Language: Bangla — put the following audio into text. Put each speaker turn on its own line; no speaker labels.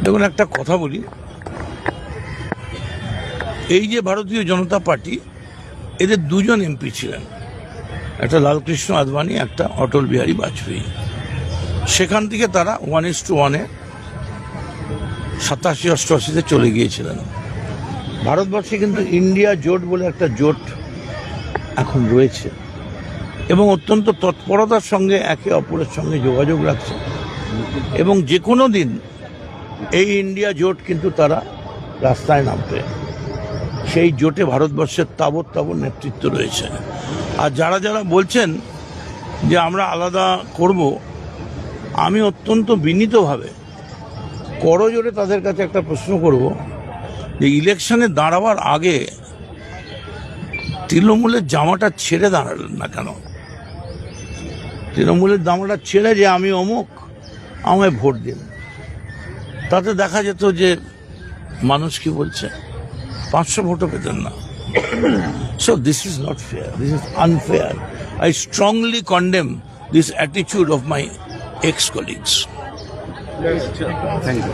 দেখুন, একটা কথা বলি, এই যে ভারতীয় জনতা পার্টি, এদের দুজন এমপি ছিলেন, একটা লালকৃষ্ণ আদবানি, একটা অটল বিহারী বাজপেয়ী। সেখান থেকে তারা 1:1-এ 87-88-তে চলে গিয়েছিলেন। ভারতবর্ষে কিন্তু ইন্ডিয়া জোট বলে একটা জোট এখন রয়েছে এবং অত্যন্ত তৎপরতার সঙ্গে একে অপরের সঙ্গে যোগাযোগ রাখছে এবং যে কোনো দিন এই ইন্ডিয়া জোট কিন্তু তারা রাস্তায় নামবে। সেই জোটে ভারতবর্ষের তাবৎ নেতৃত্ব রয়েছে। আর যারা যারা বলছেন যে আমরা আলাদা করব, আমি অত্যন্ত বিনীতভাবে করজোড়ে তাদের কাছে একটা প্রশ্ন করব যে ইলেকশনে দাঁড়াবার আগে তৃণমূলের জামাটা ছেড়ে দাঁড়ালেন না কেন? তৃণমূলের জামাটা ছেড়ে যে আমি অমুক, আমায় ভোট দিন, তাতে দেখা যেত যে মানুষ কি বলছে, 500 ভোটও পেতেন না। So this is not fair. This is unfair. I strongly condemn this attitude of my ex-colleagues.
Thank you.